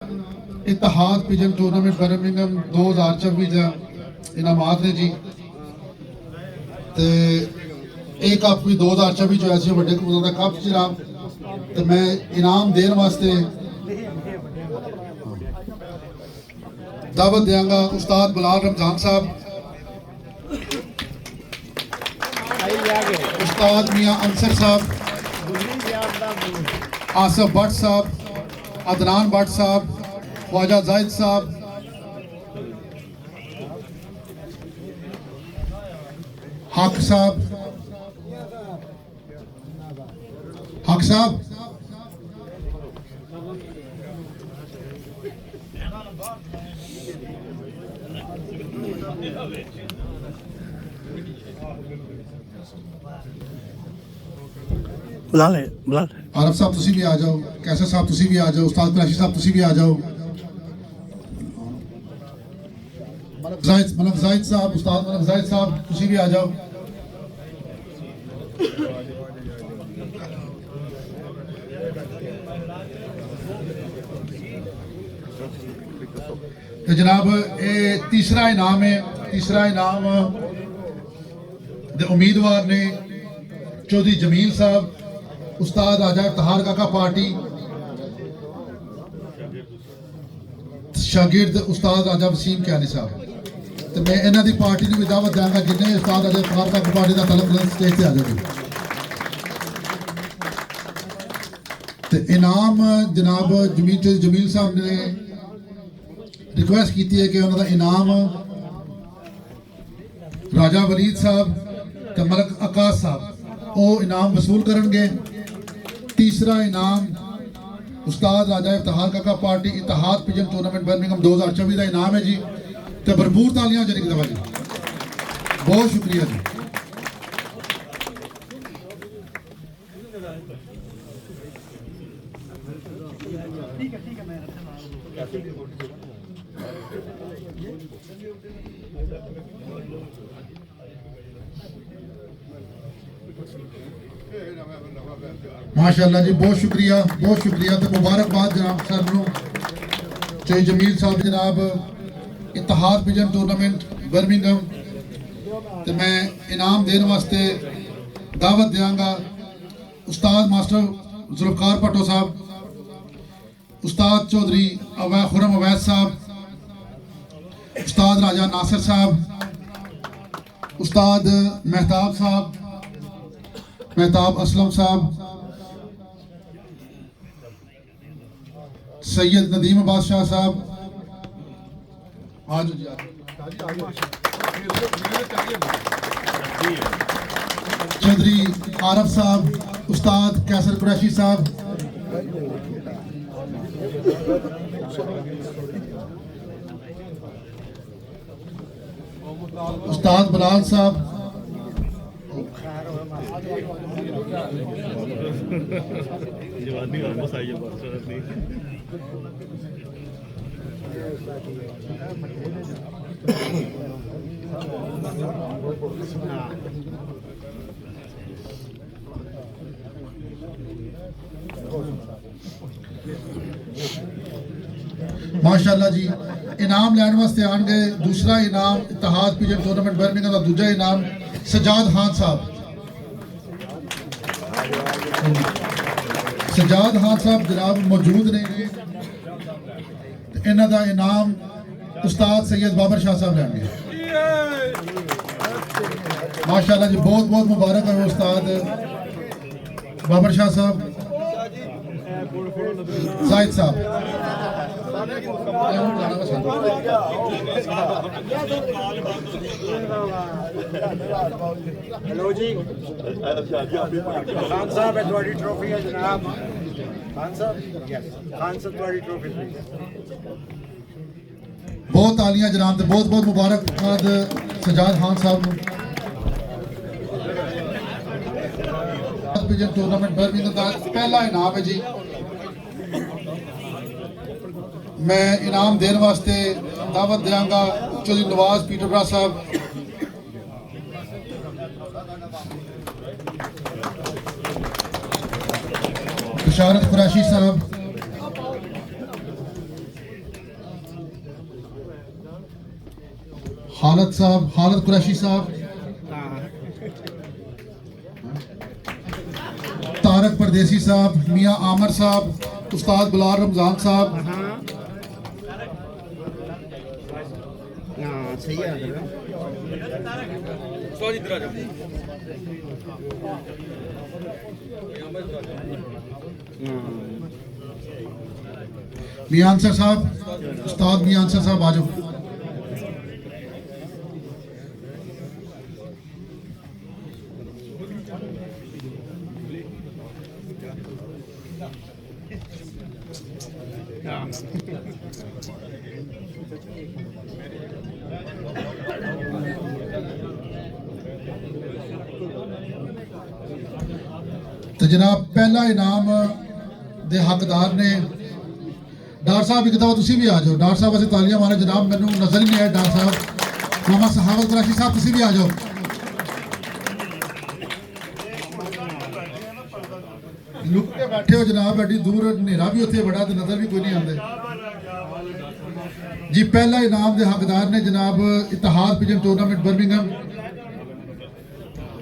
इतिहाद pigeon tournament Birmingham 2024 ਦਾ ਇਨਾਮਾਤ ਨੇ ਜੀ ਤੇ ਇਹ ਕੱਪ ਵੀ 2024 ਚ ਹੋਇਆ ਸੀ ਵੱਡੇ ਕਬੂਤਰਾਂ ਦਾ ਕੱਪ ਜਨਾਬ ਤੇ ਮੈਂ ਇਨਾਮ ਦੇਣ ਵਾਸਤੇ दावत देंगा उस्ताद बिलाल रमजान साहब, उस्ताद मियां अंसर साहब, आसफ भट्ट साहब, अदनान भट्ट साहब, ख्वाजा जाहिद साहब, हक साहब बुला आरफ साहब तुसी भी आ जाओ, कैसर साहब तुसी भी आ जाओ, उस्ताद कुरैशी साहब तुसी भी आ जाओ, मलक जाहिद साहब, उस्ताद मलक जाहिद साहब तुसी भी आ जाओ। तो जनाब ये तीसरा इनाम है। तीसरा इनाम दे उम्मीदवार ने चौधरी जमील साहब, उस्ताद राजा इफ्तिखार काका पार्टी, शागिर्द उस्ताद राजा वसीम क्यानी साहब। तो मैं इन्हों की पार्टी की भी दावत देंगा जिन्हें उस्ताद राजा इफ्तिखार काका पार्टी का तलब स्टेज पर आ जाए। तो इनाम जनाब जमील साहब ने रिक्वेस्ट की है कि उन्होंने इनाम राजा वलीद साहब तो मलक आकाश साहब वो इनाम वसूल करेंगे। तीसरा इनाम उस्ताद राजा इफ्तिखार काका पार्टी इतिहाद पिजन टूर्नामेंट बर्मिंघम 2024 का इनाम है जी। तो भरपूर तालियां जाने की दवा जी, बहुत शुक्रिया जी। माशाअल्लाह जी, बहुत शुक्रिया तो मुबारकबाद जनाब सर नूं चौधरी जमील साहब जनाब इतिहाद पिजन टूर्नामेंट बर्मिंघम। तो मैं इनाम देने वास्ते दावत देंगा उस्ताद मास्टर जुल्फकार भट्टो साहब, उस्ताद चौधरी खुरम अवैस साहब, उस्ताद राजा नासिर साहब, उस्ताद मेहताब साहब, मेहताब असलम साहब, सैयद नदीम बादशाह साहब, चौधरी आरफ साहब, उस्ताद कैसर कुरैशी साहब, उस्ताद बिलाल साहब, जवानी वापस आई है माशाअल्लाह जी। इनाम लैन वास्ते आन गए। दूसरा इनाम इतिहाद पिजन टूर्नामेंट बर्मिंघम का दूजा इनाम सजाद खान साहब। सजाद खान साहब जनाब मौजूद ने, इन्हों का इनाम उस्ताद सैयद बाबर शाह साहब लेंगे। माशाअल्लाह जी, बहुत बहुत मुबारक है उस्ताद बाबर शाह साहब, जाहिद साहब। हेलो जी, खान साहब थोड़ी ट्रॉफी है जनाब। खान साहब थोड़ी ट्रॉफी प्लीज। बहुत तालियां जनाब, बहुत बहुत मुबारकबाद सजाद खान साहब। टूर्नामेंट बर्मिंघम का पहला इनाम है जी। मैं इनाम देने वास्ते दावत देंगा चौधरी नवाज पीटरब्रा साहब, बिशारत कुरैशी साहब, हालत साहब, हालत कुरैशी साहब, तारक परदेसी साहब, मियां आमर साहब, उस्ताद बिलाल रमजान साहब, हाँ सही है मियां अंसर साहब, उस्ताद मियां अंसर साहब आ जाओ। तो जनाब पहला इनाम दे हकदार ने डॉक्टर साहब एक दफा तुसी भी आ जाओ। डॉक्टर साहब वैसे तालियां मारे जनाब, मैनू नजर ही नहीं आया डॉक्टर साहब। मोहम्मद सहावत कुरैशी साहब तुसी भी आ जाओ। लुक के बैठे हो जनाब, एडी दूर नेरा भी उत्थे बड़ा तो नजर भी कोई नहीं आते जी। पहला इनाम दे हकदार ने जनाब इतिहाद पिजन टूर्नामेंट बर्मिंघम,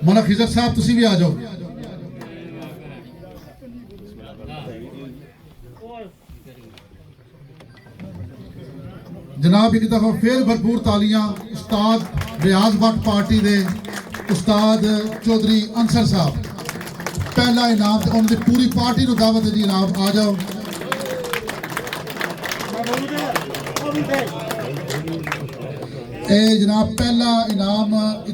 मौला खिजर साहब तुसी भी आ जाओ। जनाब एक दफा फिर भरपूर तालियां उस्ताद रियाज भट्ट पार्टी दे उस्ताद चौधरी अंसर साहब, पहला इनाम ते उनकी पूरी पार्टी को दावत है जी। जनाब आ जाओ। ए जनाब पहला इनाम